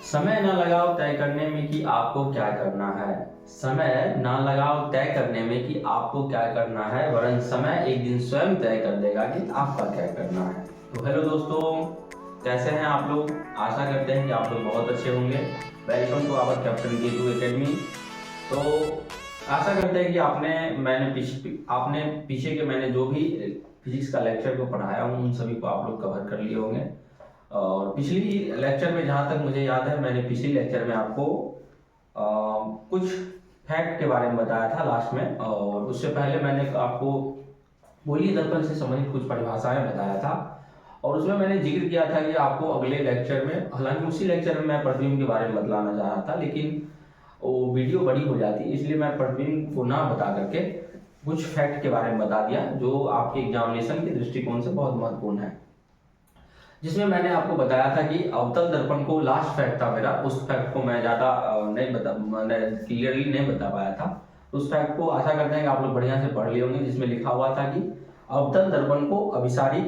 समय ना लगाओ तय करने में कि आपको क्या करना है। समय ना लगाओ तय करने में कि आपको क्या करना है, वरन समय एक दिन स्वयं तय कर देगा कि आपका क्या करना है। तो हेलो दोस्तों, कैसे हैं आप लोग। आशा करते हैं कि आप लोग बहुत अच्छे होंगे। Welcome to our captain K2 academy. तो आशा करते हैं कि आपने पीछे के मैंने जो भी फिजिक्स का लेक्चर को पढ़ाया हूँ उन सभी को आप लोग कवर कर लिए होंगे। और पिछली लेक्चर में जहाँ तक मुझे याद है, मैंने पिछली लेक्चर में आपको कुछ फैक्ट के बारे में बताया था लास्ट में, और उससे पहले मैंने आपको बोली दर्पण से संबंधित कुछ परिभाषाएं बताया था। और उसमें मैंने जिक्र किया था कि आपको अगले लेक्चर में, हालांकि उसी लेक्चर में मैं प्रतिबिंब के बारे में बतलाना चाह रहा था, लेकिन वो वीडियो बड़ी हो जाती, इसलिए मैं प्रतिबिंब को ना बता करके कुछ फैक्ट के बारे में बता दिया जो आपके एग्जामिनेशन के दृष्टिकोण से बहुत महत्वपूर्ण है। जिसमें मैंने आपको बताया था कि अवतल दर्पण को, लास्ट फैक्ट था मेरा, उस फैक्ट को मैं ज़्यादा क्लियरली नहीं बता पाया था। उस फैक्ट को आशा करते हैं कि आप लोग बढ़िया से पढ़ लिए होंगे, जिसमें लिखा हुआ था कि अवतल दर्पण को अभिसारी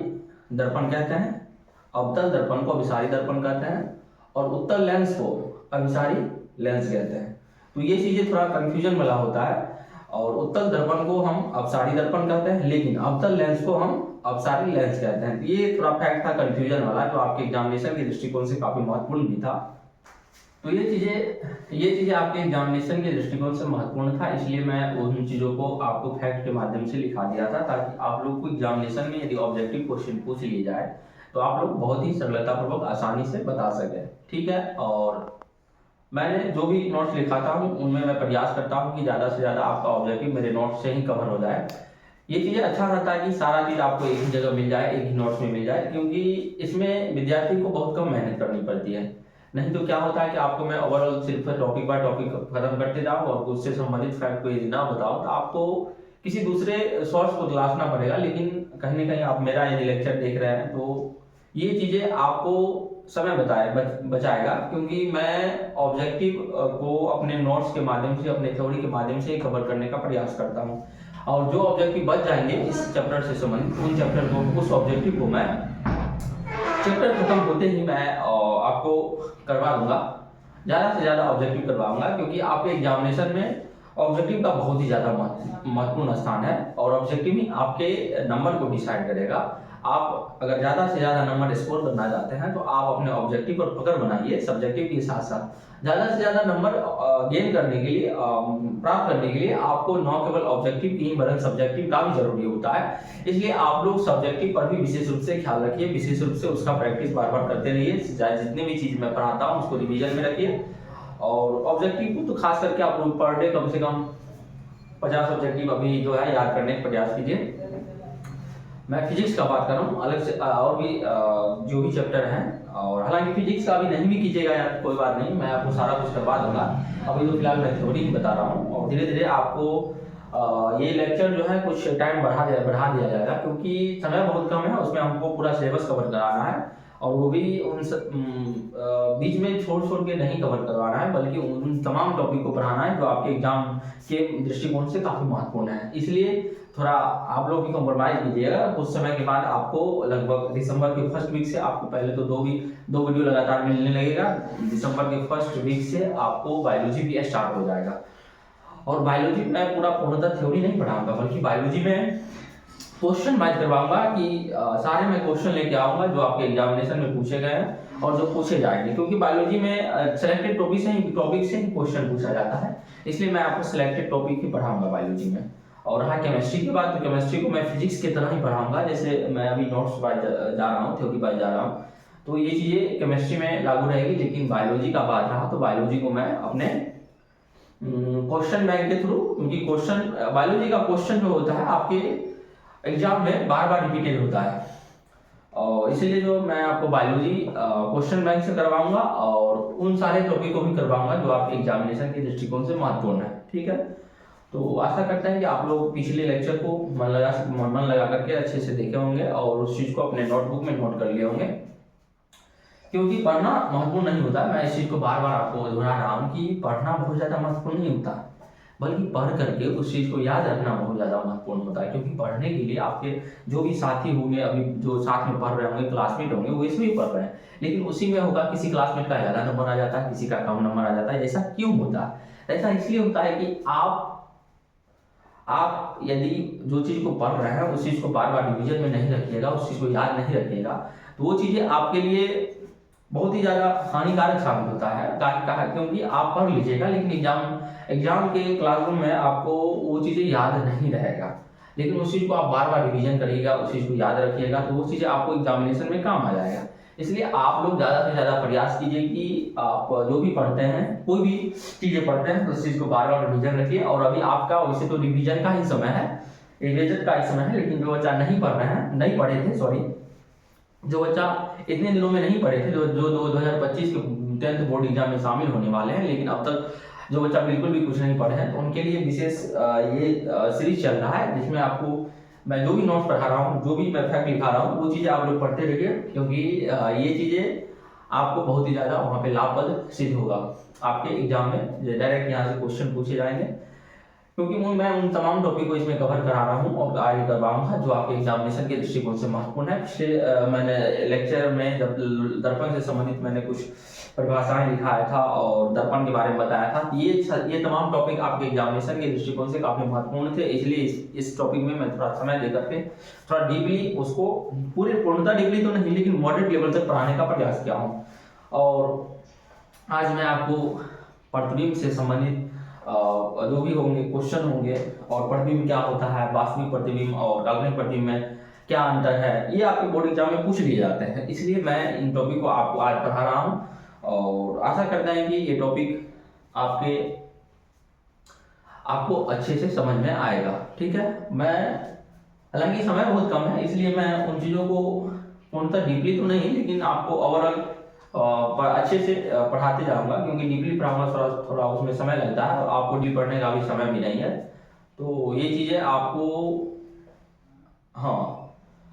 दर्पण कहते हैं, अवतल दर्पण को अभिसारी दर्पण कहते हैं, और उत्तल लेंस को अभिसारी लेंस कहते हैं। तो ये चीज़ें थोड़ा कंफ्यूजन वाला होता है। और उत्तल दर्पण को हम अपसारी दर्पण कहते हैं, लेकिन अवतल लेंस को हम अपसारी लेंस कहते हैं। ये थोड़ा फैक्ट था कंफ्यूजन वाला, जो आपके एग्जामिनेशन के दृष्टिकोण से काफी महत्वपूर्ण भी था। तो ये चीजें आपके एग्जामिनेशन के दृष्टिकोण से महत्वपूर्ण था, इसलिए मैं उन चीजों को आपको फैक्ट के माध्यम से लिखा दिया था, ताकि आप लोग को एग्जामिनेशन में यदि ऑब्जेक्टिव क्वेश्चन पूछ लिए जाए तो आप लोग बहुत ही सरलतापूर्वक आसानी से बता सके। ठीक है। और मैंने जो भी नोट्स लिखाता हूँ उनमें मैं प्रयास करता हूँ कि ज़्यादा से ज़्यादा आपका ऑब्जेक्टिव मेरे नोट्स से ही कवर हो जाए। ये चीज़ें अच्छा रहता है कि सारा चीज़ आपको एक ही जगह मिल जाए, एक ही नोट्स में मिल जाए, क्योंकि इसमें विद्यार्थी को बहुत कम मेहनत करनी पड़ती है। नहीं तो क्या होता है कि आपको मैं ओवरऑल सिर्फ टॉपिक बाय टॉपिक खत्म करते जाऊँ और उससे संबंधित फैक्ट को यदि ना बताओ तो आपको किसी दूसरे सोर्स को तलाशना पड़ेगा। लेकिन कहीं ना कहीं आप मेरा यदि लेक्चर देख रहे हैं तो ये चीज़ें आपको समय बचाएगा, क्योंकि मैं ऑब्जेक्टिव को अपने नोट्स के माध्यम से, अपने थ्योरी के माध्यम से कवर करने का प्रयास करता हूँ। और जो ऑब्जेक्टिव बच जाएंगे इस चैप्टर से संबंधित, उन चैप्टर को, उस ऑब्जेक्टिव को मैं चैप्टर खत्म होते ही मैं आपको करवा दूंगा। ज़्यादा से ज़्यादा ऑब्जेक्टिव करवाऊंगा, क्योंकि आपके एग्जामिनेशन में ऑब्जेक्टिव का बहुत ही ज़्यादा महत्वपूर्ण स्थान है, और ऑब्जेक्टिव ही आपके नंबर को डिसाइड करेगा। आप अगर ज़्यादा से ज़्यादा नंबर स्कोर करना चाहते हैं तो आप अपने ऑब्जेक्टिव पर पकड़ बनाइए, सब्जेक्टिव के साथ साथ। ज़्यादा से ज़्यादा नंबर गेन करने के लिए, प्राप्त करने के लिए आपको न केवल ऑब्जेक्टिव की वरन सब्जेक्टिव का भी जरूरी होता है। इसलिए आप लोग सब्जेक्टिव पर भी विशेष रूप से ख्याल रखिए, विशेष रूप से उसका प्रैक्टिस बार बार करते रहिए। चाहे जितनी भी चीज़ मैं पढ़ाता हूँ उसको रिविजन में रखिए। और ऑब्जेक्टिव को तो खास करके आप लोग पर डे कम से कम 50 ऑब्जेक्टिव अभी जो है याद करने का प्रयास कीजिए। मैं फिजिक्स का बात कर रहा हूँ, अलग से और भी जो भी चैप्टर हैं, और हालांकि फिजिक्स का भी नहीं भी कीजिएगा यार, कोई बात नहीं, मैं आपको सारा कुछ करवा दूंगा। अभी तो फिलहाल मैं थ्योरी ही बता रहा हूँ, और धीरे धीरे आपको ये लेक्चर जो है कुछ टाइम बढ़ा दिया जाएगा, क्योंकि समय बहुत कम है, उसमें हमको पूरा सिलेबस कवर कराना है। और वो भी बीच में छोड़ के नहीं कवर करवाना है, बल्कि उन तमाम टॉपिक को पढ़ाना है जो आपके एग्जाम के दृष्टिकोण से काफ़ी महत्वपूर्ण है। इसलिए थोड़ा आप लोग भी कॉम्प्रोमाइज कीजिएगा। कुछ समय के बाद आपको लगभग दिसंबर के फर्स्ट वीक से आपको पहले तो दो वीडियो लगातार मिलने लगेगा। दिसंबर के फर्स्ट वीक से आपको बायोलॉजी भी स्टार्ट हो जाएगा। और बायोलॉजी में पूरा पूर्णतः थ्योरी नहीं पढ़ाऊंगा, बल्कि बायोलॉजी में क्वेश्चन वाइज करवाऊंगा कि सारे मैं क्वेश्चन लेके आऊंगा जो आपके एग्जामिनेशन में पूछे गए हैं और जो पूछे जाएंगे, क्योंकि बायोलॉजी में सिलेक्टेड टॉपिक से ही क्वेश्चन पूछा जाता है। इसलिए मैं आपको सिलेक्टेड टॉपिक ही पढ़ाऊंगा बायोलॉजी में। और हाँ, केमिस्ट्री की बात, तो केमिस्ट्री को मैं फिजिक्स की तरह ही पढ़ाऊंगा, जैसे मैं अभी नोट्स वाइज जा रहा हूँ, थ्योरी वाइज जा रहा हूँ। तो ये चीज़ें केमिस्ट्री में लागू रहेगी। लेकिन बायोलॉजी का बात रहा तो बायोलॉजी को मैं अपने क्वेश्चन बैंक के थ्रू, क्योंकि बायोलॉजी का क्वेश्चन जो होता है आपके एग्जाम में बार बार रिपीटेड होता है, और इसलिए जो मैं आपको बायोलॉजी क्वेश्चन बैंक से करवाऊंगा, और उन सारे टॉपिक को भी करवाऊंगा जो आपके एग्जामिनेशन के दृष्टिकोण से महत्वपूर्ण है। ठीक है। तो आशा करते हैं कि आप लोग पिछले लेक्चर को मन लगा करके अच्छे से देखे होंगे और उस चीज़ को अपने नोटबुक में नोट कर लिए होंगे, क्योंकि पढ़ना महत्वपूर्ण नहीं होता। मैं इस चीज़ को बार बार आपको दोहरा रहा हूँ कि पढ़ना बहुत ज़्यादा महत्वपूर्ण नहीं होता, बल्कि पढ़ करके उस चीज़ को याद रखना बहुत ज़्यादा महत्वपूर्ण होता है। क्योंकि पढ़ने के लिए आपके जो भी साथी होंगे, अभी जो साथ में पढ़ रहे होंगे, क्लासमेट होंगे, वो इसमें भी पढ़ रहे हैं, लेकिन उसी में होगा किसी क्लासमेट का ज़्यादा नंबर आ जाता है, किसी का कम नंबर आ जाता है। ऐसा क्यों होता है? ऐसा इसलिए होता है कि आप यदि जो चीज़ को पढ़ रहे हैं उस चीज़ को बार बार रिवीजन में नहीं रखिएगा, उस चीज़ को याद नहीं रखिएगा, तो वो चीज़ें आपके लिए बहुत ही ज़्यादा हानिकारक साबित होता है। क्योंकि आप पढ़ लीजिएगा, लेकिन एग्जाम के क्लासरूम में आपको वो चीज़ें याद नहीं रहेगा। लेकिन उस चीज़ को आप बार बार रिवीजन करिएगा, उस चीज़ को याद रखिएगा, तो वो चीज़ें आपको एग्जामिनेशन में काम आ जाएगा। इसलिए आप लोग ज़्यादा से ज़्यादा प्रयास कीजिए कि आप जो भी पढ़ते हैं, कोई भी चीज़ें पढ़ते हैं, तो उस चीज़ को बार बार रिवीजन रखिए। और अभी आपका वैसे तो रिवीजन का ही समय है, रिवीजन का ही समय है, लेकिन जो बच्चा नहीं पढ़ रहे हैं, नहीं पढ़े थे, सॉरी, जो बच्चा इतने दिनों में नहीं पढ़े थे, जो 2025 के 10th बोर्ड एग्जाम में शामिल होने वाले हैं, लेकिन अब तक जो बच्चा बिल्कुल भी कुछ नहीं पढ़े हैं, तो उनके लिए विशेष ये सीरीज चल रहा है, जिसमें आपको मैं जो भी नोट्स पढ़ा रहा हूँ, जो भी मैं फैक्ट लिखा रहा हूँ, वो चीज़ें आप लोग पढ़ते रहिए। क्योंकि ये चीज़ें आपको बहुत ही ज़्यादा वहाँ पे लाभप्रद सिद्ध होगा आपके एग्जाम में। डायरेक्ट यहाँ से क्वेश्चन पूछे जाएंगे, क्योंकि मैं उन तमाम टॉपिक को इसमें कवर करा रहा हूँ और आगे करवाऊंगा जो आपके एग्जामिनेशन के दृष्टिकोण से महत्वपूर्ण है। पिछले मैंने लेक्चर में जब दर्पण से संबंधित मैंने कुछ परिभाषाएं लिखाया था और दर्पण के बारे में बताया था, ये तमाम टॉपिक आपके एग्जामिनेशन के दृष्टिकोण से काफ़ी महत्वपूर्ण थे। इसलिए इस टॉपिक में मैं थोड़ा समय देकर के थोड़ा डीपली उसको, पूरे पूर्णतः डीपली तो नहीं, लेकिन मॉडरेट लेवल तक पढ़ाने का प्रयास किया हूँ। और आज मैं आपको प्रतिबिंब से संबंधित जो भी होंगे क्वेश्चन होंगे, और प्रतिबिंब क्या होता है, वास्तविक प्रतिबिंब और काल्पनिक प्रतिबिंब में क्या अंतर है, ये आपके बोर्ड एग्जाम में पूछ लिए जाते हैं। इसलिए मैं इन टॉपिक को आपको आज पढ़ा रहा हूँ और आशा करते हैं कि ये टॉपिक आपको अच्छे से समझ में आएगा। ठीक है, हालांकि समय बहुत कम है, इसलिए मैं उन चीज़ों को पूर्णतः डीपली तो नहीं, लेकिन आपको ओवरऑल अच्छे से पढ़ाते जाऊंगा। क्योंकि डीपली पढ़ाऊंगा थोड़ा उसमें समय लगता है, आपको डीप पढ़ने का भी समय भी नहीं है। तो ये चीज़ें आपको, हाँ,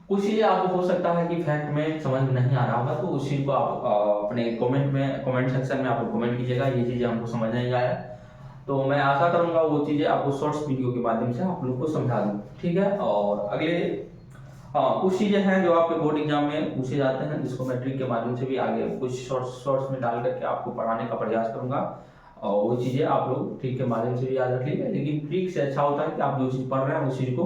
कुछ चीज़ें आपको हो सकता है कि फैक्ट में समझ में नहीं आ रहा होगा, तो उस चीज़ को आप अपने कमेंट सेक्शन में आप कमेंट कीजिएगा, ये चीज़ें हमको समझ नहीं आया, तो मैं आशा करूँगा वो चीज़ें आपको शॉर्ट्स वीडियो के माध्यम से आप लोग को समझा दूँ। ठीक है, और अगले कुछ चीज़ें हैं जो आपके बोर्ड एग्जाम में पूछे जाते हैं, जिसको मैं ट्रिक के माध्यम से भी आगे कुछ शॉर्ट्स में डाल करके आपको पढ़ाने का प्रयास करूंगा, और वो चीज़ें आप लोग ट्रिक के माध्यम से भी याद रख लीजिए। लेकिन ट्रिक से अच्छा होता है कि आप जो चीज़ पढ़ रहे हैं उस चीज़ को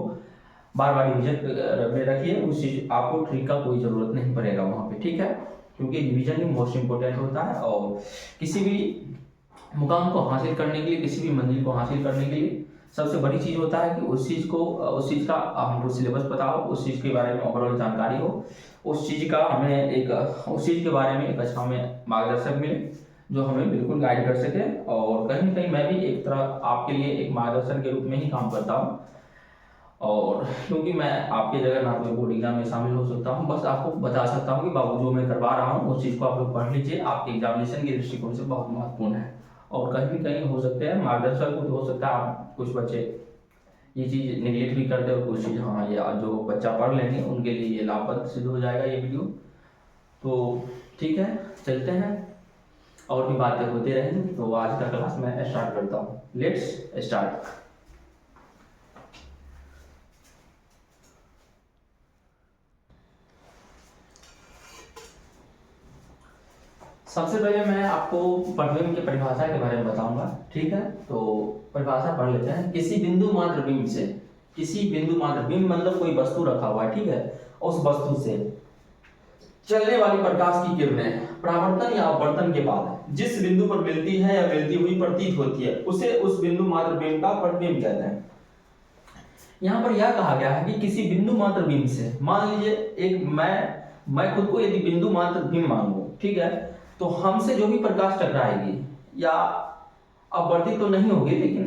बार बार रिविजन में रखिए, उस चीज़ आपको ट्रिक का कोई ज़रूरत नहीं पड़ेगा वहाँ पे। ठीक है, क्योंकि रिविजन ही मोस्ट इंपॉर्टेंट होता है, और किसी भी मुकाम को हासिल करने के लिए, किसी भी मंजिल को हासिल करने के लिए सबसे बड़ी चीज़ होता है कि उस चीज़ का हमको सिलेबस पता हो, उस चीज़ के बारे में ओवरऑल जानकारी हो, उस चीज़ के बारे में एक अच्छा हमें मार्गदर्शक मिले जो हमें बिल्कुल गाइड कर सके। और कहीं ना कहीं मैं भी एक तरह आपके लिए एक मार्गदर्शन के रूप में ही काम करता हूँ, और क्योंकि मैं आपकी जगह ना कोई बोर्ड एग्जाम में शामिल हो सकता हूँ, बस आपको बता सकता हूँ कि बाबू जो मैं करवा रहा हूँ उस चीज़ को आप लोग पढ़ लीजिए, आपके एग्जामिनेशन के दृष्टिकोण से बहुत महत्वपूर्ण है। और कहीं कहीं हो सकते हैं मार्गदर्शक को हो सकता है आप कुछ बच्चे ये चीज़ निगलेक्ट भी कर दे, और कुछ चीज़ हाँ या जो बच्चा पढ़ लेंगे उनके लिए ये लाभप्रद सिद्ध हो जाएगा ये वीडियो। तो ठीक है, चलते हैं, और भी बातें होती रहेंगी। तो आज का क्लास मैं स्टार्ट करता हूँ, लेट्स स्टार्ट। सबसे पहले मैं आपको प्रतिबिंब की परिभाषा के बारे में बताऊंगा। ठीक है, तो परिभाषा पढ़ लेते हैं। किसी बिंदु मात्र बिंब से, किसी बिंदु मात्र बिंब मतलब कोई वस्तु रखा हुआ है, ठीक है, उस वस्तु से चलने वाली प्रकाश की किरणें परावर्तन या अपवर्तन के बाद जिस बिंदु पर मिलती है या मिलती हुई प्रतीत होती है, उसे उस बिंदु मात्र बिंब का प्रतिबिंब कहते हैं। यहाँ पर यह कहा गया है कि किसी बिंदु मात्र बिंब से, मान लीजिए एक मैं खुद को यदि बिंदु मात्र बिंब मानूं, ठीक है, तो हमसे जो भी प्रकाश टकराएगी या अपवर्तित तो नहीं होगी, लेकिन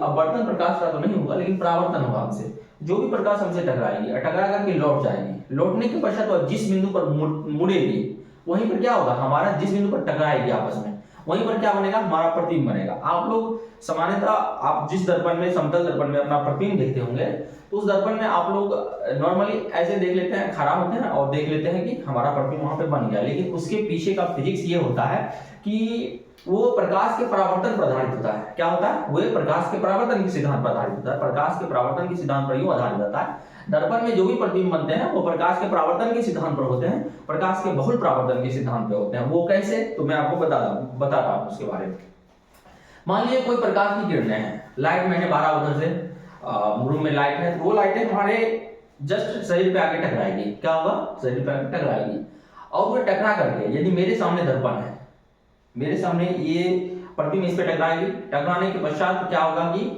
अपवर्तन प्रकाश का तो नहीं होगा, लेकिन परावर्तन होगा। हमसे जो भी प्रकाश हमसे टकराएगी, टकरा करके लौट जाएगी, लौटने के पश्चात जिस बिंदु पर मुड़ेगी वहीं पर क्या होगा, हमारा जिस बिंदु पर टकराएगी आपस में वहीं पर क्या बनेगा, हमारा प्रतिबिंब बनेगा। आप लोग सामान्यतः आप जिस दर्पण में, समतल दर्पण में अपना प्रतिबिंब देखते होंगे, तो उस दर्पण में आप लोग नॉर्मली ऐसे देख लेते हैं, खड़ा होते हैं और देख लेते हैं कि हमारा प्रतिबिंब वहां पे बन गया, लेकिन उसके पीछे का फिजिक्स ये होता है कि वो प्रकाश के परावर्तन पर आधारित होता है। क्या होता है, वो प्रकाश के परावर्तन के सिद्धांत पर आधारित होता है। प्रकाश के परावर्तन के सिद्धांत पर यूं आधारित होता है, दर्पण में जो भी प्रतिबिंब बनते हैं वो प्रकाश के परावर्तन के सिद्धांत पर होते हैं, प्रकाश के बहुल परावर्तन के सिद्धांत पर होते हैं। वो कैसे, तो मैं आपको बता रहा हूं उसके बारे में। मान लीजिए कोई प्रकाश की किरणें हैं, लाइट मैंने 12 उधर से रूम में लाइट है, तो वो लाइटें हमारे जस्ट शरीर पे आके टकराएगी। क्या होगा, शरीर पे आके टकराएगी, और वो टकरा करके यदि मेरे सामने दर्पण है, मेरे सामने ये प्रतिबिंब इस पे टकराएगी, टकराने के पश्चात क्या होगा कि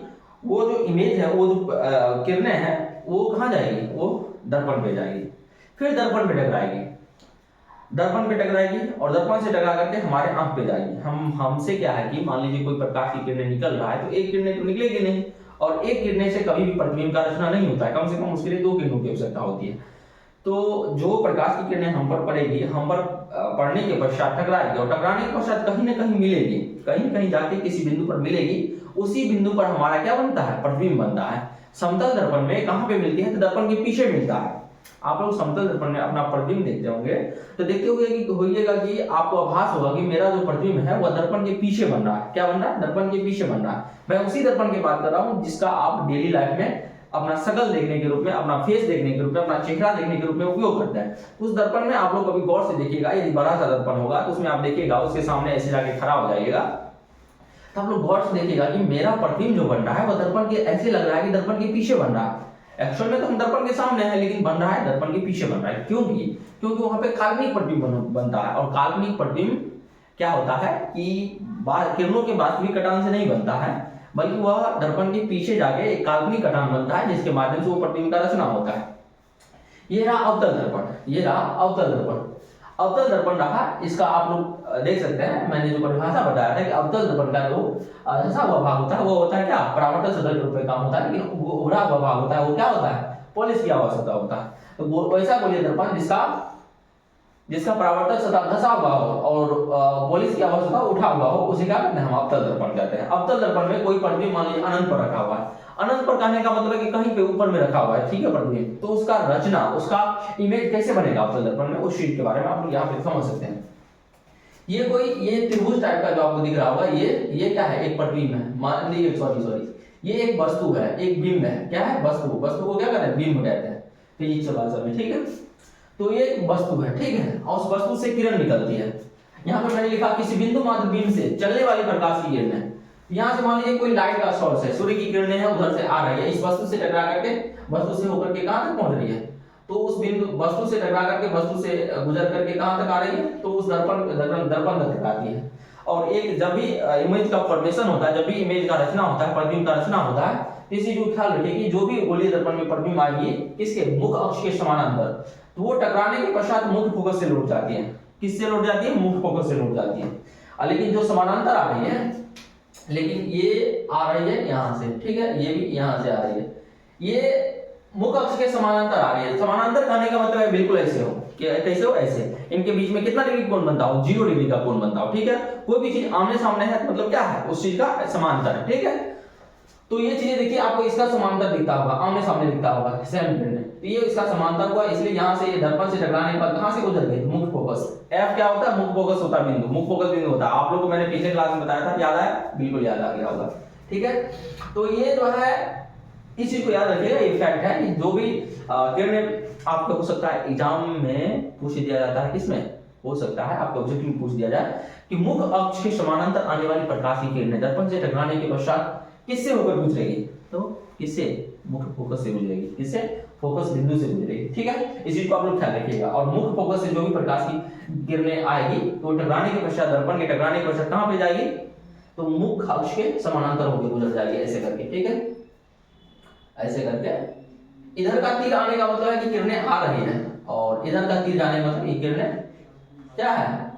वो जो इमेज है, वो जो किरणें हैं, वो कहाँ जाएगी, वो दर्पण पे जाएगी, फिर दर्पण पे टकराएगी, दर्पण पे टकराएगी और दर्पण से टकरा करके हमारे आंख पे जाएगी। हमसे क्या है कि मान लीजिए कोई प्रकाश की किरणें निकल रहा है, तो एक किरणें तो निकलेगी नहीं, और एक किरणें से कभी भी प्रतिबिंब का रचना नहीं होता है, कम से कम उसके लिए 2 किरणों की आवश्यकता होती है। तो जो प्रकाश की किरणें हम पर पड़ेगी, हम पर पड़ने के पश्चात टकराएगी, और टकराने के पश्चात कहीं ना कहीं मिलेगी, कहीं कहीं जाके किसी बिंदु पर मिलेगी, उसी बिंदु पर हमारा क्या बनता है, प्रतिबिंब बनता है। समतल दर्पण में कहां पे मिलती है, तो दर्पण के पीछे मिलता है। आप लोग समतल दर्पण में अपना प्रतिबिंब देखते होंगे, तो देखते होइएगा कि आपको आभास होगा कि मेरा जो प्रतिबिंब है वह दर्पण के पीछे बन रहा है। क्या बन रहा है, दर्पण के पीछे बन रहा है। मैं उसी दर्पण की बात कर रहा हूं जिसका आप डेली लाइफ में अपना शकल देखने के रूप में, अपना फेस देखने के रूप में, अपना चेहरा देखने के रूप में उपयोग करते हैं। उस दर्पण में आप लोग कभी गौर से देखिएगा, यदि बड़ा सा दर्पण होगा तो उसमें आप देखिएगा, उसके सामने ऐसे जाके खड़ा हो जाइएगा, तो आप लोग गौर से देखिएगा कि मेरा प्रतिबिंब जो बन रहा है वह दर्पण के ऐसे लग रहा है कि दर्पण के पीछे बन रहा है। एक्चुअल में तो हम दर्पण के सामने हैं, लेकिन बन रहा है दर्पण के पीछे बन रहा है। क्योंकि वहां पे काल्पनिक प्रतिबिंब बनता है, और काल्पनिक प्रतिबिंब क्या होता है कि किरणों के वास्तविक कटान से नहीं बनता है, बल्कि वह दर्पण के पीछे जाके एक काल्पनिक कटान बनता है, जिसके माध्यम से वो प्रतिबिंब का रचना होता है। ये रहा अवतल दर्पण, ये रहा अवतल दर्पण। अवतल दर्पण रहा, इसका आप लोग देख सकते हैं, मैंने जो परिभाषा बताया था कि अवतल दर्पण का जो धंसा हुआ भाग होता है वो होता है क्या, परावर्तन सतह के रूप में काम होता है, लेकिन उभरा हुआ भाग होता है वो क्या होता है, पॉलिश किया हुआ सतह होता है। तो वैसा गोलीय दर्पण जिसका परावर्तन सतह धंसा हुआ हो और पॉलिश किया हुआ सतह उठा हुआ हो, उसे क्या कहते हैं, हम अवतल दर्पण कहते हैं। अवतल दर्पण में कोई प्रतिबिंब मान लीजिए अनंत पर रखा हुआ है, अनंत पर कहने का मतलब है कि कहीं पे ऊपर में रखा हुआ है, ठीक है प्रतिबिंब, तो उसका रचना, उसका इमेज कैसे बनेगा अवतल दर्पण में, उस चीज के बारे में आप लोग यहाँ पे समझ सकते हैं। ये त्रिभुज टाइप का जो आपको दिख रहा होगा, ये क्या है, एक प्रतिबिंब है। मान लीजिए सॉरी ये एक वस्तु है, एक बिंब है। क्या है, वस्तु को क्या कहते हैं, बिंब कहते हैं फिजिक्स भाषा में, ठीक है। तो ये एक वस्तु है, ठीक है, और उस वस्तु से किरण निकलती है। यहाँ पर मैंने लिखा किसी बिंदु मात्र बीम से चलने वाली प्रकाश की किरण है। यहाँ से मान लीजिए कोई लाइट का सोर्स है, सूर्य की किरणें हैं, उधर से आ रही है, इस वस्तु से टकरा करके वस्तु से होकर के कहां तक पहुंच रही है, तो उस बिंदु वस्तु से टकरा करके वस्तु से गुजर करके कहां तक आ रही है, तो उस दर्पण तक टकराती है। और एक जब भी इमेज का फॉर्मेशन होता है, जब भी इमेज का रचना होता है, प्रतिबिंब का रचना होता है, इस चीज को ख्याल रखिए कि जो भी गोलीय दर्पण में प्रतिबिंब आएगी इसके मुख्य अक्ष के समानांतर, तो वो टकराने के पश्चात मुख्य फोकस से लौट जाती है। किससे लौट जाती है, मुख्य फोकस से लौट जाती है। लेकिन जो समानांतर आ रही है, लेकिन ये आ रही है यहाँ से, ठीक है, ये भी यहाँ से आ रही है, ये मुख्य अक्ष के समानांतर आ रही है। समानांतर कहने का मतलब है बिल्कुल ऐसे हो, कैसे हो, ऐसे। इनके बीच में कितना डिग्री कोण बनता हो, 0 डिग्री का कोण बनता हो, ठीक है। कोई भी चीज आमने सामने है मतलब क्या है, उस चीज का समांतर है, ठीक है। तो ये चीजें देखिए, आपको इसका समांतर दिखता होगा, आमने सामने दिखता होगा, सेम किरणें, तो ये इसका समांतर हुआ, इसलिए यहाँ से ये दर्पण से टकराने के बाद कहां से गुजर गई, मुख्य फोकस। एफ क्या होता है, मुख्य फोकस होता है, बिंदु, मुख्य फोकस बिंदु होता है। आप लोगों को मैंने पिछले क्लास में बताया था, याद है, बिल्कुल याद आ गया होगा, ठीक है। तो ये जो है, इस चीज को याद रखिएगा, ये फैक्ट है कि जो भी किरणें आपको हो सकता है एग्जाम में पूछ दिया जाता है, किसमें हो सकता है आपको ऑब्जेक्टिव में पूछ दिया जाए कि मुख्य अक्ष के समानांतर आने वाली प्रकाश की किरणें दर्पण से टकराने के पश्चात किससे होकर गुजरेगी, तो किससे, मुख्य फोकस से गुजरेगी, किससे, फोकस बिंदु से गुजरेगी, ठीक है। इस चीज को आप लोग ख्याल रखिएगा। और मुख्य फोकस से जो भी प्रकाश की किरणें आएगी, तो टकराने के पश्चात, दर्पण के टकराने के पश्चात कहां पे जाएगी, तो मुख्य अक्ष के समानांतर होकर गुजर जाएगी, ऐसे करके, ठीक है, ऐसे करके। इधर का तीर आने का मतलब है कि किरणें आ रही हैं, और इधर का तीर जाने का मतलब ये किरणें क्या है,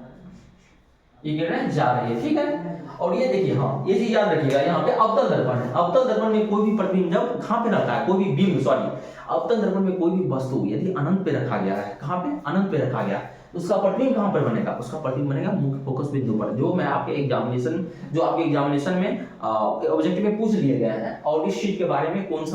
ये किरणें जा रही है, ठीक है। और ये देखिए, हाँ, ये चीज याद रखिएगा, यहाँ पे अवतल दर्पण है। अवतल दर्पण में कोई भी प्रतिबिंब जब कहां पे रहता है, कोई भी बिंब, सॉरी, अवतल दर्पण में कोई भी वस्तु यदि अनंत पे रखा गया है, कहां पे, अनंत पे रखा गया, उसका प्रतिबिंब कहाँ पर बनेगा? उसका प्रतिबिंब बनेगा मुख्य फोकस बिंदु पर, जो आपके एग्जामिनेशन में ऑब्जेक्टिव में पूछ लिए गए हैं। और इस चीज के बारे में कौन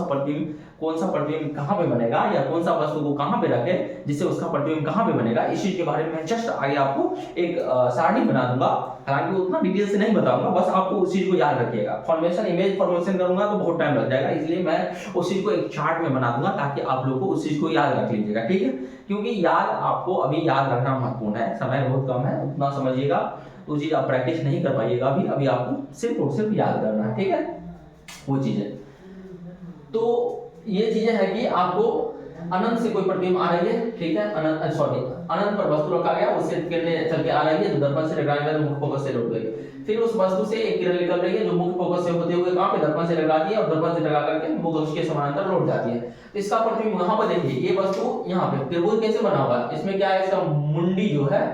सा प्रतिबिंब कहाँ पे बनेगा, या कौन सा वस्तु को कहाँ पे रखे जिससे उसका प्रतिबिंब कहाँ पे बनेगा, इस चीज के बारे में जस्ट आगे आपको एक सारणी बना दूंगा। हालांकि उतना डिटेल से नहीं बताऊंगा, बस आपको उस चीज को याद रखिएगा। इमेज फॉर्मेशन करूंगा तो बहुत टाइम लग जाएगा, इसलिए मैं उस चीज को एक चार्ट में बना दूंगा ताकि आप लोग को उस चीज को याद रख लीजिएगा, ठीक है। क्योंकि याद आपको अभी याद रखना महत्वपूर्ण है, समय बहुत कम है, उतना समझिएगा। वो चीज आप प्रैक्टिस नहीं कर पाइएगा अभी आपको सिर्फ और सिर्फ याद करना है, ठीक है, वो चीजें। तो ये चीजें है कि आपको अनंत से कोई प्रतिबिंब आ रही है, ठीक है, अनंत पर वस्तु रखा गया, उससे किरणें चल के आ रही है, तो दर्पण से टकराने के बाद मुख्य फोकस से लौट गई। फिर उस वस्तु से एक किरण निकल रही है जो मुख्य फोकस से होते हुए कहां पे दर्पण से टकराती है, और दर्पण से टकरा करके मुख्य अक्ष के समानांतर लौट जाती है। तो इसका प्रतिबिंब यहां पर देखिए, ये वस्तु यहां पे त्रिभुज कैसे बना हुआ है, इसमें क्या है, इसका मुंडी जो है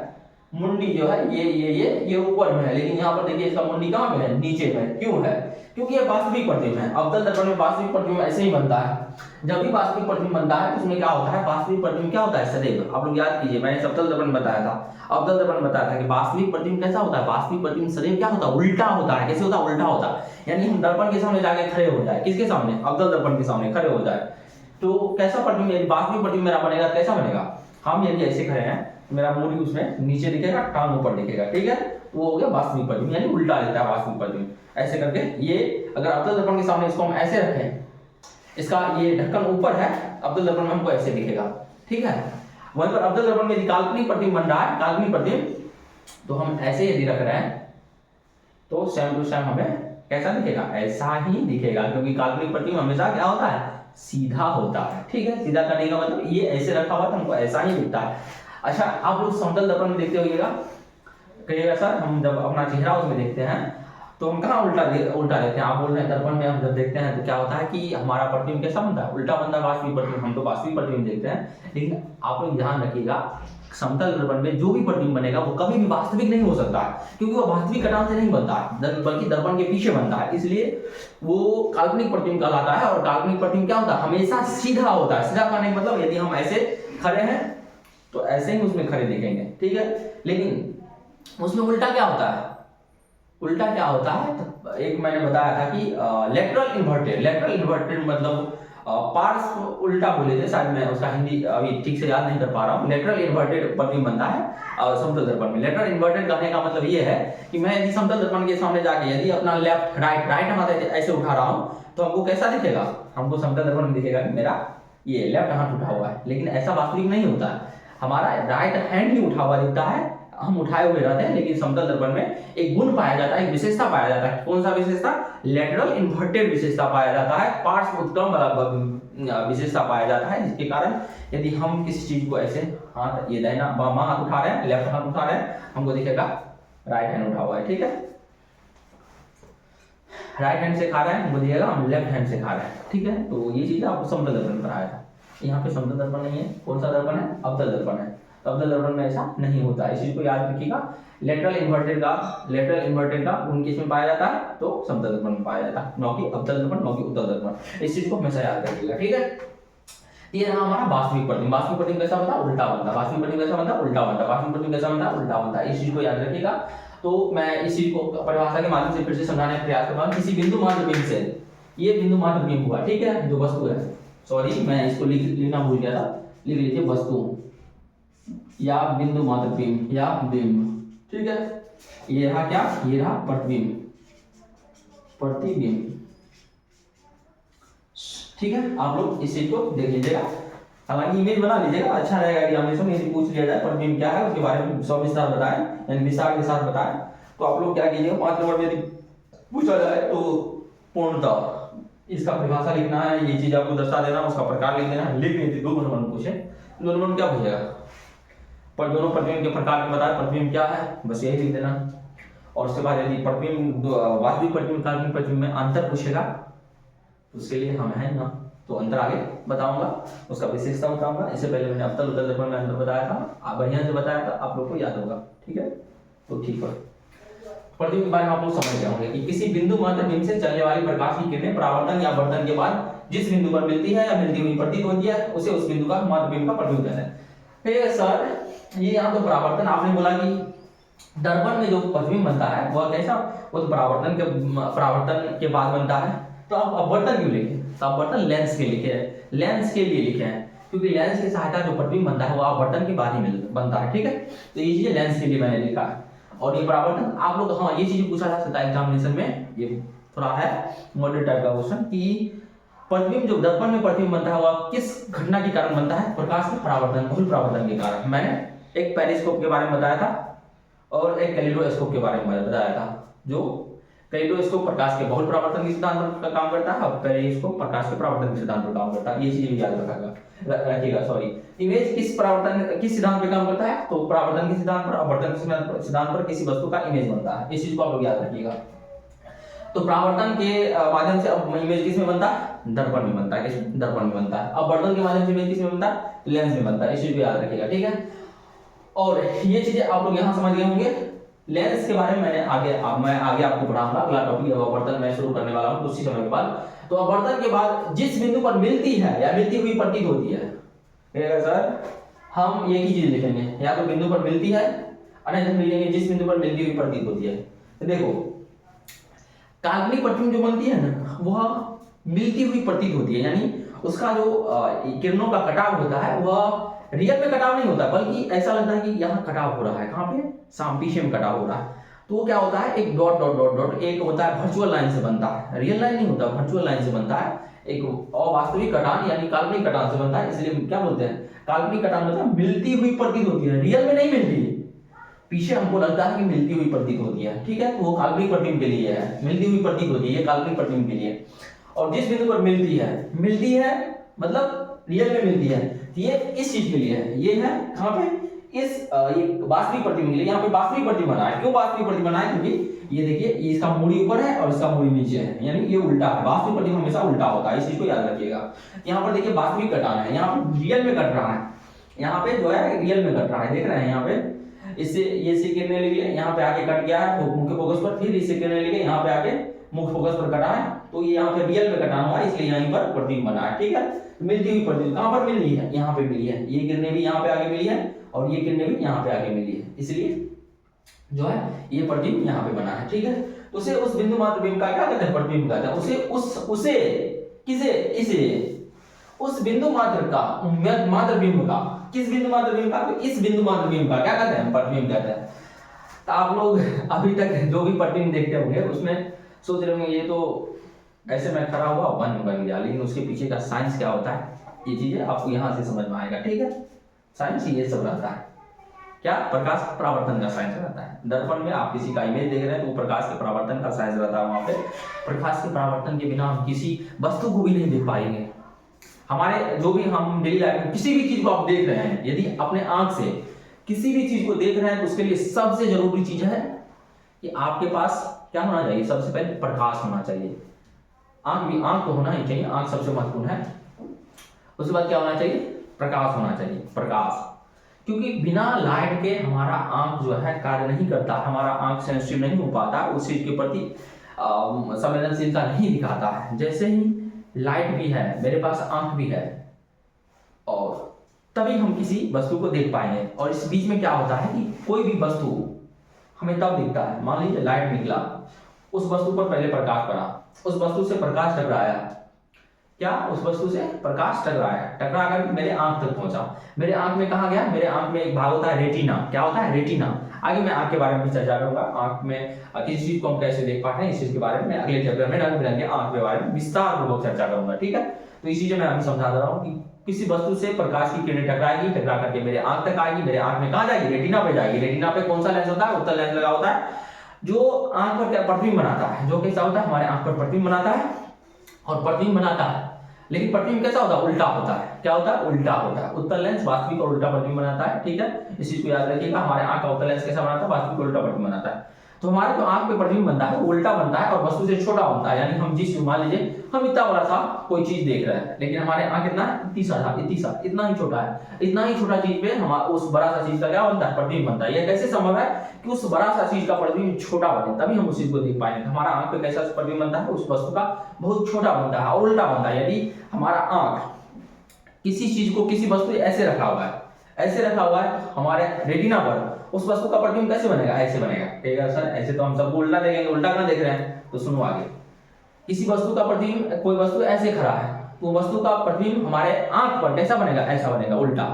ये ऊपर में है, लेकिन यहाँ पर देखिए इसका मुंडी कहाँ पे है, नीचे में। क्यों है? क्योंकि ये वास्तविक प्रतिबिंब है। अवतल दर्पण में वास्तविक प्रतिबिंब ऐसे ही बनता है। जब भी वास्तविक प्रतिबिंब बनता है तो उसमें क्या होता है, वास्तविक प्रतिबिंब क्या होता है, सदैव आप लोग याद कीजिए, मैंने अवतल दर्पण बताया था, अवतल दर्पण बताया था कि वास्तविक प्रतिबिंब कैसा होता है, वास्तविक प्रतिबिंब सदैव क्या होता है, उल्टा होता है। कैसे होता है? उल्टा होता है। यानी हम दर्पण के सामने जाके खड़े हो जाए, किसके सामने, अवतल दर्पण के सामने खड़े हो जाए, तो कैसा प्रतिबिंब, यदि वास्तविक प्रतिबिंब मेरा बनेगा कैसा बनेगा, हम यदि ऐसे खड़े हैं, मेरा मुंह उसमें नीचे दिखेगा, टांग ऊपर दिखेगा, ठीक है, वो हो गया वास्तविक प्रतिबिंब, यानी उल्टा लेता है वास्तविक प्रतिबिंब। ऐसे करके ये अगर अवतल दर्पण के सामने इसको हम ऐसे रखें, इसका ये ढक्कन ऊपर है, अवतल दर्पण में हमको ऐसे दिखेगा, ठीक है। वहीं पर अवतल दर्पण में यदि काल्पनिक प्रतिबिंब बन रहा है, काल्पनिक प्रतिबिंब, तो हम ऐसे यदि रख रहे हैं तो सेम टू सेम हमें कैसा दिखेगा, ऐसा ही दिखेगा, क्योंकि काल्पनिक प्रतिबिंब हमेशा क्या होता है, सीधा होता है, ठीक है। सीधा करने का मतलब ये ऐसे रखा हुआ तो हमको ऐसा ही दिखता है। अच्छा, आप लोग समतल दर्पण में देखते होइएगा, कहिएगा सर हम जब अपना चेहरा उसमें देखते हैं तो हम कहाँ उल्टा देखते हैं, आप बोल रहे हैं दर्पण में हम जब देखते हैं तो क्या होता है कि हमारा प्रतिबिंब कैसा बनता है, उल्टा बनता है, वास्तविक प्रतिबिंब, हम तो वास्तविक प्रतिबिंब देखते हैं। लेकिन आप लोग ध्यान रखिएगा, समतल दर्पण में जो भी प्रतिबिंब बनेगा वो कभी भी वास्तविक नहीं हो सकता है, क्योंकि वो वास्तविक कटान से नहीं बनता है, बल्कि दर्पण के पीछे बनता है, इसलिए वो काल्पनिक प्रतिबिंब कहलाता है। और काल्पनिक प्रतिबिंब क्या होता है, हमेशा सीधा होता है। सीधा करने का मतलब यदि हम ऐसे खड़े हैं तो ऐसे ही उसमें खड़े दिखेंगे, ठीक है। लेकिन उसमें उल्टा क्या होता है, तो एक मैंने बताया था कि लेटरल इन्वर्टेड मतलब पार्श्व उल्टा बोले थे, शायद मैं उसका हिंदी अभी ठीक से याद नहीं कर पा रहा हूँ। लेटरल इन्वर्टेड प्रतिबिंब बनता है समतल दर्पण में। लेटरल इन्वर्टेड कहने का मतलब ये है कि मैं यदि समतल दर्पण के सामने जाके यदि अपना लेफ्ट राइट हाथ ऐसे उठा रहा हूँ तो हमको कैसा दिखेगा, हमको समतल दर्पण में दिखेगा कि मेरा ये लेफ्ट हाथ उठा हुआ है। लेकिन ऐसा वास्तविक नहीं होता है, हमारा राइट हैंड ही उठा हुआ दिखता है, हम उठाए हुए रहते हैं। लेकिन समतल दर्पण में एक गुण पाया जाता है, एक विशेषता पाया जाता है। कौन सा विशेषता? लेटरल इन्वर्टेड विशेषता पाया जाता है, पार्श्व उत्क्रम वाला विशेषता पाया जाता है, जिसके कारण यदि हम किसी चीज को ऐसे हाथ, ये दाहिना बामा हाथ उठा रहे हैं, लेफ्ट हाथ उठा रहे हैं, हमको दिखेगा राइट हैंड उठा हुआ है, ठीक है। राइट हैंड से खा रहे हैं, हमको दिखेगा हम लेफ्ट हैंड से खा रहे हैं, ठीक है। तो ये चीज आपको समतल दर्पण में कराया था। यहाँ पे समतल दर्पण नहीं है, कौन सा दर्पण है? अवतल दर्पण है। अवतल दर्पण में ऐसा नहीं होता है, इस चीज को याद रखिएगा। लेटरल इन्वर्टेड का गुण किसमें पाया जाता है? तो समतल दर्पण में पाया जाता है, न कि अवतल दर्पण, न कि उत्तल दर्पण। इस चीज को हमेशा याद रखिएगा, ठीक है। ये रहा हमारा वास्तविक प्रतिबिंब। वास्तविक प्रतिबिंब कैसा बनता है? उल्टा बनता है। वास्तविक प्रतिबिंब कैसा बनता है? उल्टा बनता है। वास्तविक प्रतिबिंब कैसा बनता है? उल्टा बनता है। इस चीज को याद रखिएगा। तो मैं इस चीज को परिभाषा के माध्यम से फिर से समझाने का प्रयास कर रहा हूं। किसी बिंदु मात्र बिंब से, ये बिंदु मात्र बिंब हुआ, ठीक है, जो वस्तु है, सॉरी मैं इसको लिखना भूल गया था, लिख लीजिए वस्तु या बिंदु मात्र बिंब या बिंब, ठीक है। ये रहा क्या? ये रहा प्रतिबिंब, ठीक है। आप लोग इस चीज को देख लीजिएगा, हालांकि इमेज बना लीजिएगा, अच्छा रहेगा। एग्जामिनेशन में यदि पूछ लिया जाए प्रतिबिंब क्या है, उसके बारे में सविस्तार बताएं, यानी विस्तार के साथ बताएं, तो आप लोग क्या कीजिएगा, 5 नंबर में यदि पूछा जाए तो पूर्णतः इसका परिभाषा लिखना है, ये चीज आपको दर्शा देना, उसका प्रकार लिख देना है। लिख नहीं थी 2 नंबर में पूछे, 2 नंबर में क्या पूछेगा, पर दोनों प्रतिबिंब के प्रकार में बताया, प्रतिबिंब क्या है, बस यही लिख देना। और उसके बाद यदि प्रतिबिंब वास्तविक प्रतिबिंब काल्पनिक प्रतिबिंब में अंतर पूछेगा तो उसके लिए हम है ना, तो अंतर आगे बताऊंगा, उसका विशेषता बताऊंगा। इससे पहले मैंने अवतल उत्तल दर्पण में अंतर बताया था, बढ़िया से बताया था, आप लोग को याद होगा, ठीक है। तो ठीक है, प्रतिबिंब के बारे में आप लोग समझ गए होंगे कि किसी बिंदु मात्र बिंब से चलने वाली प्रकाश की किरणें परावर्तन या अपवर्तन के बाद जिस बिंदु पर मिलती है या मिलती हुई प्रतीत होती है, उसे उस बिंदु का मात्र बिंब का प्रतिबिंब कहते हैं। सर ये यहाँ तो परावर्तन आपने बोला कि दर्पण में जो प्रतिबिंब बनता है वह कैसा, वो तो परावर्तन के बाद बनता है। तो आप अपवर्तन क्यों लिखे, तो अपवर्तन लेंस के लिखे है, लेंस के लिए लिखे हैं, क्योंकि लेंस की सहायता जो प्रतिबिंब बनता है वो अपवर्तन के बाद ही बनता है, ठीक है। तो ये चीज लेंस के लिए मैंने लिखा है। और ये परावर्तन आप लोग, हाँ ये चीज पूछा जा सकता है एग्जामिनेशन में, ये थोड़ा है मॉडल टाइप का क्वेश्चन कि प्रतिबिंब जो दर्पण में प्रतिबिंब बनता है वह किस घटना के कारण बनता है, प्रकाश के परावर्तन, बहुल परावर्तन के कारण। मैंने एक पेरिस्कोप के बारे में बताया था और एक कैलिडोस्कोप के बारे में बताया था। जो कैलिडोस्कोप प्रकाश के बहुल परावर्तन के सिद्धांत पर काम करता है और पेरिस्कोप प्रकाश के परावर्तन के सिद्धांत पर काम करता है। ये चीज याद रखिएगा। सॉरी, इमेज किस सिद्धांत पर काम करता है, तो परावर्तन के सिद्धांत पर, अपवर्तन के सिद्धांत पर किसी वस्तु का इमेज बनता है। इस चीज को आप लोग याद रखिएगा। तो परावर्तन के माध्यम से अब इमेज किस में बनता है, दर्पण में बनता है, किस दर्पण में बनता है। अपवर्तन के माध्यम से इमेज किस में बनता है, लेंस में बनता है। इस चीज को याद रखिएगा, ठीक है। और ये चीजें आप लोग यहाँ समझ गए होंगे। लेंस के बारे में मैं आगे आपको पढ़ाऊंगा। अगला टॉपिक अपवर्तन मैं शुरू करने वाला हूँ कुछ ही समय के बाद। तो अपवर्तन के बाद जिस बिंदु पर मिलती है या मिलती हुई प्रतीत होती है, सर हम एक ही चीज लिखेंगे, या तो बिंदु पर मिलती है, अन्यथा हम लिखेंगे जिस बिंदु पर मिलती हुई प्रतीत होती है। तो देखो काल्पनिक प्रतिबिंब जो बनती है ना वह मिलती हुई प्रतीत होती है, यानी उसका जो किरणों का कटाव होता है वह रियल में कटाव नहीं होता, बल्कि ऐसा लगता है कि यहाँ कटाव हो रहा है। कहाँ पे, पीछे में कटाव हो रहा है। तो वो क्या होता है, एक डॉट डॉट डॉट डॉट एक होता है वर्चुअल लाइन से बनता है, रियल लाइन नहीं होता, वर्चुअल लाइन से बनता है। एक अवास्तविक कटान यानी काल्पनिक कटान से बनता है, इसलिए क्या बोलते हैं, काल्पनिक कटान मतलब मिलती हुई प्रतीत होती है, रियल में नहीं मिलती। पीछे हमको लगता है कि मिलती हुई प्रतीत होती है, ठीक है। तो वो काल्पनिक प्रतिबिंब के लिए है, मिलती हुई प्रतीत होती है, ये काल्पनिक प्रतिबिंब के लिए। और जिस बिंदु पर मिलती है मतलब रियल में मिलती है, ये इस चीज के लिए है। ये है कहां पे, इस ये वास्तविक प्रतिबिंब के लिए। यहाँ पे वास्तविक प्रतिबिंब बना है। क्यों वास्तविक प्रतिबिंब बना है, क्योंकि ये देखिए ये इसका मूड़ी ऊपर है और इसका मूड़ी नीचे है, यानी ये उल्टा है। वास्तविक प्रतिबिंब हमेशा उल्टा होता है, इस चीज को याद रखिएगा। यहाँ पर देखिए वास्तविक कटान है, यहाँ पे रियल में कट रहा है, यहाँ पे जो है रियल में कट रहा है, देख रहे हैं यहाँ पे। इससे ये से किरने लगी, यहाँ पे आके कट गया है मुख्य फोकस पर, फिर इससे किरने लगी, यहाँ पे आके मुख्य फोकस पर कटा है, तो ये यहाँ पे रियल में कटाना हुआ है, इसलिए यहीं पर प्रतिबिंब बना है, ठीक है। मिलती हुई प्रतिबिंब कहाँ पर मिली है, यहाँ पे मिली है। ये किरणें भी यहाँ पे आगे मिली है और ये किरणें भी यहाँ पे आगे मिली है, इसलिए जो है ये प्रतिबिंब यहाँ पे बना है, ठीक है। उसे उस बिंदु मात्र बिंब का क्या कहते हैं, प्रतिबिंब कहते हैं। उसे इसे उस बिंदु मात्र का मात्र बिंब का, किस बिंदु मात्र बिंब का, तो इस बिंदु मात्र बिंब का क्या कहते हैं, प्रतिबिंब कहते हैं। तो आप लोग अभी तक जो भी प्रतिबिंब देखते होंगे उसमें सोच रहे होंगे ये तो ऐसे में खड़ा हुआ बन गया, लेकिन उसके पीछे का साइंस क्या होता है, ये चीजें आपको यहाँ से समझ में आएगा, ठीक है। साइंस ये सब रहता है, क्या, प्रकाश परावर्तन का साइंस रहता है। दर्पण में आप किसी का इमेज देख रहे हैं तो प्रकाश के परावर्तन का साइंस रहता है। वहां पे प्रकाश के परावर्तन के बिना हम किसी वस्तु को भी नहीं देख पाएंगे। हमारे जो भी हम डेली लाइफ में किसी भी चीज को आप देख रहे हैं, यदि अपने आंख से किसी भी चीज को देख रहे हैं तो उसके लिए सबसे जरूरी चीज है कि आपके पास क्या होना चाहिए, सबसे पहले प्रकाश होना चाहिए। आंख तो होना ही चाहिए, आंख सबसे महत्वपूर्ण है। उसके बाद क्या होना चाहिए, प्रकाश होना चाहिए, प्रकाश। क्योंकि बिना लाइट के हमारा आंख जो है कार्य नहीं करता, हमारा आंख सेंसिटिव नहीं हो पाता, उस चीज के प्रति संवेदनशीलता नहीं दिखाता है। जैसे ही लाइट भी है, मेरे पास आंख भी है, और तभी हम किसी वस्तु को देख पाएंगे। और इस बीच में क्या होता है कि कोई भी वस्तु हमें तब दिखता है, मान लीजिए लाइट निकला, उस वस्तु पर पहले प्रकाश पड़ा, उस वस्तु से प्रकाश टकराया, क्या उस वस्तु से प्रकाश टकराया, टकरा कर मेरे आंख तक पहुंचा। मेरे आंख में कहा गया, मेरे आंख में एक भाग होता है रेटिना। क्या होता है, रेटिना। आगे मैं आंख के बारे में भी चर्चा करूंगा, आंख में किसी चीज को हम कैसे देख पाते हैं, इस चीज के बारे में अगले चैप्टर में रंग बिरंगे आंख के बारे में विस्तार पूर्वक चर्चा करूंगा, ठीक है। तो इसी चीज मैं अभी समझा दे रहा हूँ कि किसी वस्तु से प्रकाश की किरणें टकराएगी, टकरा करके मेरे आंख तक आएगी, मेरे आंख में कहाँ जाएगी, रेटिना पे जाएगी। रेटिना पे कौन सा लेंस होता है, उत्तल लेंस लगा होता है, जो आंख पर क्या प्रतिबिंब बनाता है, जो कैसा होता है, हमारे आंख पर प्रतिबिंब बनाता है और प्रतिबिंब बनाता है। लेकिन प्रतिबिंब कैसा होता है, उल्टा होता है। क्या होता है, उल्टा होता है। उत्तल लेंस वास्तविक और उल्टा प्रतिबिंब बनाता है, ठीक है। इस चीज को याद रखिएगा, हमारे आंख का उत्तल लेंस कैसा बनाता है, वास्तविक और उल्टा प्रतिबिंब बनाता है। तो हमारे जो आंख पे प्रतिबिंब बनता है वो उल्टा बनता है और वस्तु से छोटा बनता है। यानी हम जिस, मान लीजिए हम इतना बड़ा सा कोई चीज देख रहे हैं, लेकिन हमारे आंख इतना इतनी सा इतना ही छोटा है। इतना ही छोटा चीज पे हमारा उस बड़ा सा चीज का क्या बनता है, प्रतिबिंब बनता है। यह कैसे संभव है कि उस बड़ा सा चीज का प्रतिबिंब छोटा बने, तभी हम उस चीज को देख पाएंगे। हमारा आंख पे कैसा प्रतिबिंब बनता है, उस वस्तु का बहुत छोटा बनता है और उल्टा बनता है। यदि हमारा आंख किसी चीज को, किसी वस्तु ऐसे रखा हुआ है, ऐसे रखा हुआ है हमारे रेटिना पर, उस वस्तु का प्रतिबिंब कैसे बनेगा? ऐसे बनेगा। कहेगा सर ऐसे तो हम सबको उल्टा देखेंगे, उल्टा कहाँ देख रहे हैं? तो सुनो आगे, किसी वस्तु का प्रतिबिंब, कोई वस्तु ऐसे खड़ा है तो वस्तु का प्रतिबिंब हमारे आंख पर कैसा बनेगा? ऐसा बनेगा, उल्टा।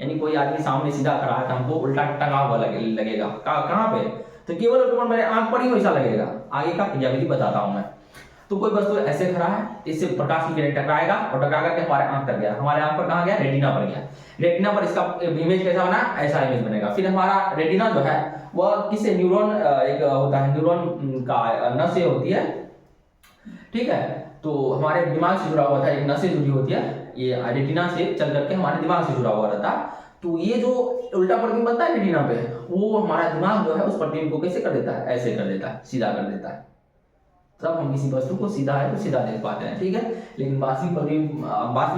यानी कोई आदमी सामने सीधा खड़ा है तो हमको उल्टा टंगा हुआ लगेगा। कहाँ पे? तो केवल और केवल मेरे आंख पर ही वैसा लगेगा। आगे का क्रियाविधि बताता हूं मैं। तो कोई वस्तु ऐसे खड़ा है, इससे प्रकाश की किरण टकराएगा और टकरा करके हमारे आंख तक गया, हमारे आंख पर कहाँ गया? रेटिना पर गया। रेटिना पर इसका इमेज कैसा बना? ऐसा इमेज बनेगा। फिर हमारा रेटिना जो है वह किससे? न्यूरॉन, एक होता है न्यूरॉन का नसें होती है, ठीक है। तो हमारे दिमाग से जुड़ा हुआ था, एक नसें जुड़ी होती है, ये रेटिना से चल करके हमारे दिमाग से जुड़ा हुआ रहता है। तो ये जो उल्टा प्रतिबिंब बनता है रेटिना पे, वो हमारा दिमाग जो है उस प्रतिबिंब को कैसे कर देता है? ऐसे कर देता है, सीधा कर देता है। तब हम किसी वस्तु को सीधा है तो सीधा देख पाते हैं, ठीक है। लेकिन वास्तविक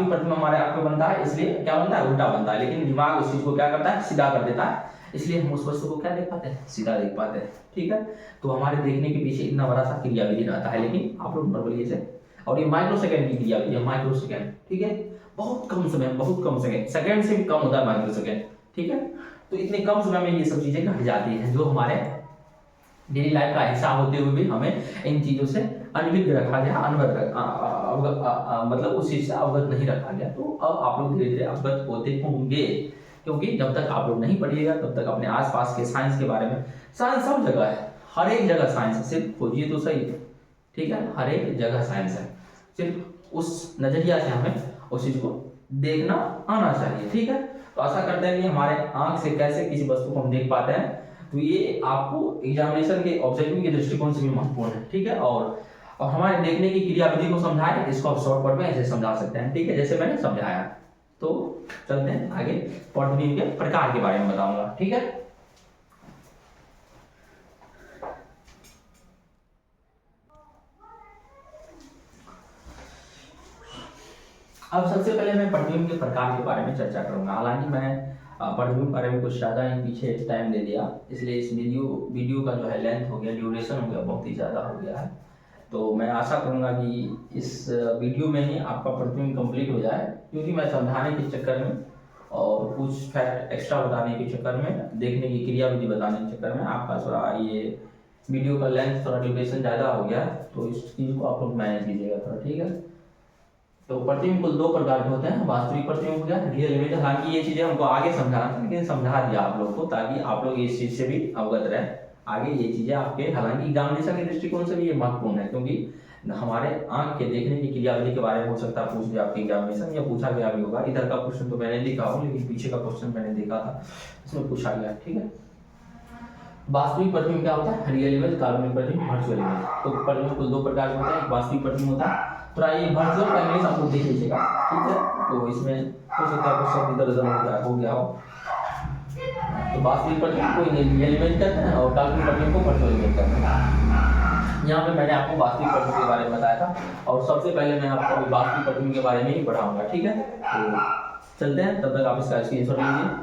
प्रतिबिंब हमारे आंख में बनता है, इसलिए क्या बनता है? उल्टा बनता है। लेकिन दिमाग उस चीज को क्या करता है? सीधा कर देता है, इसलिए हम उस वस्तु को क्या देख पाते हैं? सीधा देख पाते हैं, ठीक है। तो हमारे देखने के पीछे इतना बड़ा सा क्रियाविधि रहता है, लेकिन आप लोग नॉर्मली से, और ये माइक्रो सेकंड की क्रियाविधि है, माइक्रो सेकंड, ठीक है। बहुत कम समय, बहुत कम सेकंड से भी कम होता है माइक्रो सेकंड, ठीक है। तो इतने कम समय में ये सब चीजें घट जाती हैं, जो हमारे डेली लाइफ का हिस्सा होते हुए भी हमें इन चीजों से अनभिज्ञ रखा गया, मतलब उस चीज से अवगत नहीं रखा गया। तो अब आप लोग धीरे धीरे अवगत होते होंगे, क्योंकि जब तक आप लोग नहीं पढ़िएगा तब तक अपने आसपास के साइंस के बारे में, साइंस सब जगह है, हर एक जगह साइंस है, सिर्फ खोजिए तो सही, ठीक है। हर एक जगह साइंस है, सिर्फ उस नजरिया से हमें उस चीज को देखना आना चाहिए, ठीक है। तो आशा करते हैं कि हमारे आंख से कैसे किसी वस्तु को हम देख पाते हैं, तो ये आपको एग्जामिनेशन के ऑब्जेक्टिव के दृष्टिकोण से भी महत्वपूर्ण है, ठीक है। और हमारे देखने की क्रियाविधि को समझाए, इसको आप शॉर्ट कट में ऐसे समझा सकते हैं, ठीक है, जैसे मैंने समझाया। तो चलते हैं आगे, प्रतिबिंब के प्रकार के बारे में बताऊंगा, ठीक है। अब सबसे पहले मैं प्रतिबिंब के प्रकार के बारे में चर्चा करूंगा। हालांकि मैं प्रतिबिंब के बारे में कुछ ज़्यादा ही पीछे टाइम दे दिया, इसलिए इस वीडियो का जो है लेंथ हो गया, ड्यूरेशन हो गया, बहुत ही ज़्यादा हो गया है। तो मैं आशा करूंगा कि इस वीडियो में ही आपका प्रतिबिंब कंप्लीट हो जाए, क्योंकि मैं समझाने के चक्कर में और कुछ फैक्ट एक्स्ट्रा बताने के चक्कर में, देखने की क्रियाविधि बताने के चक्कर में आपका थोड़ा ये वीडियो का लेंथ, थोड़ा ड्यूरेशन ज़्यादा हो गया। तो इस चीज़ को आप लोग मैनेज कीजिएगा थोड़ा, ठीक है। तो प्रतिबिंब कुल दो प्रकार के होते हैं, वास्तविक प्रतिबिंब हो गया, रियल इमेज। हालांकि ये चीजें हमको आगे समझाना था, लेकिन समझा दिया आप लोग को, ताकि आप लोग इस चीज से भी अवगत रहे। आगे ये चीजें आपके, हालांकि एग्जामिनेशन के दृष्टिकोण से भी ये महत्वपूर्ण है, क्योंकि हमारे आंख के देखने की क्रियाविधि के बारे में हो सकता है पूछ भी आपके एग्जामिनेशन, या पूछा गया भी होगा। इधर का क्वेश्चन तो मैंने लिखा हो, लेकिन पीछे का क्वेश्चन मैंने देखा था, इसमें पूछा गया, ठीक है। वास्तविक प्रतिबिंब क्या होता है? रियल इमेज, काल्पनिक प्रतिबिंब, वर्चुअल इमेज। तो प्रतिबिंब कुल दो प्रकार के होते हैं, एक वास्तविक प्रतिबिंब होता है, थोड़ा ये वर्चुअल का इमेज आप लोग देख लीजिएगा, ठीक है। तो इसमें हो सकता है कुछ शब्द इधर उधर हो गया हो। तो वास्तविक प्रतिबिंब को रियल इमेज कहते हैं और काल्पनिक प्रतिबिंब को वर्चुअल इमेज कहते हैं। यहाँ पे मैंने आपको वास्तविक प्रतिबिंब के बारे में बताया था, और सबसे पहले मैं आपको वास्तविक प्रतिबिंब के बारे में ही पढ़ाऊंगा, ठीक है। तो चलते हैं, तब तक आप इसका स्क्रीनशॉट लीजिए।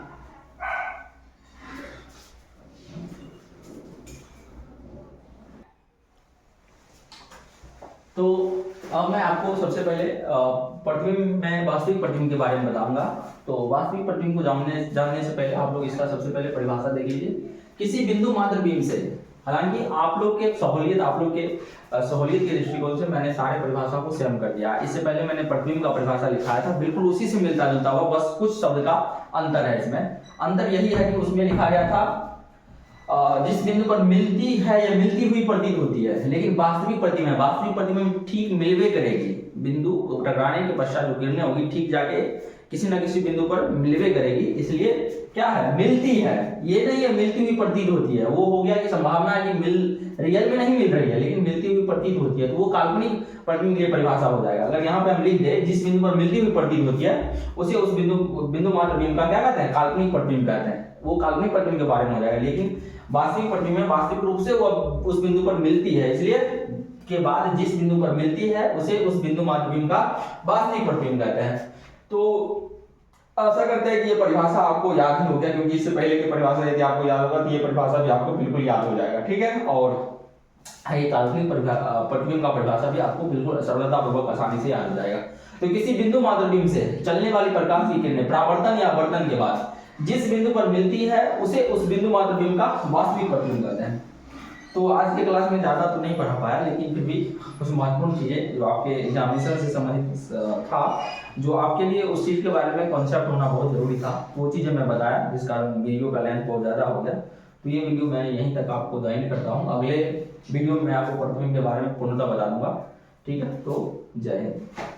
तो अब मैं आपको सबसे पहले प्रतिबिंब में वास्तविक प्रतिबिंब के बारे में बताऊंगा। तो वास्तविक प्रतिबिंब को जानने से पहले आप लोग इसका सबसे पहले परिभाषा देख लीजिए। किसी बिंदु मात्र बीम से, हालांकि आप लोग के सहूलियत के दृष्टिकोण से मैंने सारे परिभाषा को सेम कर दिया। इससे पहले मैंने प्रतिबिंब का परिभाषा लिखाया था, बिल्कुल उसी से मिलता जुलता हुआ, बस कुछ शब्द का अंतर है। इसमें अंतर यही है कि उसमें लिखा गया था जिस बिंदु पर मिलती है या मिलती हुई प्रतीत होती है, लेकिन वास्तविक प्रतिबिंब ठीक मिलवे करेगी। बिंदु टकराने के पश्चात जो किरणें होगी ठीक जाके किसी न किसी बिंदु पर मिलवे करेगी, इसलिए क्या है? मिलती है, ये नहीं है मिलती हुई प्रतीत होती है। वो हो गया कि संभावना है कि रियल में नहीं मिल रही है, लेकिन मिलती हुई प्रतीत होती है, तो वो काल्पनिक प्रतिबिंब की परिभाषा हो जाएगा। अगर यहाँ पे हम लिख दे जिस बिंदु पर मिलती हुई प्रतीत होती है, उसे उस बिंदु मात्र बिंब का क्या कहते हैं? काल्पनिक प्रतिबिंब कहते हैं। वो काल्पनिक प्रतिबिंब के बारे में हो जाएगा। लेकिन वास्तविक प्रतिबिंब में वास्तविक रूप से वो उस बिंदु पर मिलती है, इसलिए के बाद जिस बिंदु पर मिलती है उसे उस बिंदु मात्र बिंब का वास्तविक प्रतिबिंब कहते हैं। तो आशा करते हैं कि ये परिभाषा आपको याद ही हो गया, क्योंकि इससे पहले की परिभाषा यदि आपको याद होगा तो ये परिभाषा भी आपको बिल्कुल याद हो जाएगा, ठीक है। और ये काल्पनिक प्रतिबिंब का परिभाषा भी आपको बिल्कुल सरलतापूर्वक आसानी से याद हो जाएगा। तो किसी बिंदु मात्र बिंब से चलने वाली प्रकाश की किरणें परावर्तन या अपवर्तन के बाद जिस बिंदु पर मिलती है उसे उस बिंदु मात्र बीम का वास्तविक प्रतिबिंब कहते हैं। तो आज के क्लास में ज़्यादा तो नहीं पढ़ा पाया, लेकिन फिर भी कुछ महत्वपूर्ण चीज़ें जो आपके एग्जामिनेशन से संबंधित था, जो आपके लिए उस चीज़ के बारे में कॉन्सेप्ट होना बहुत जरूरी था, वो चीज़ें मैं बताया, जिस कारण वीडियो का लेंथ बहुत ज़्यादा हो गया। तो ये वीडियो मैं यहीं तक आपको ज्वाइन करता हूँ। अगले वीडियो में मैं आपको प्रतिबिंब के बारे में पूर्णतः बता दूंगा। ठीक है, तो जय हिंद।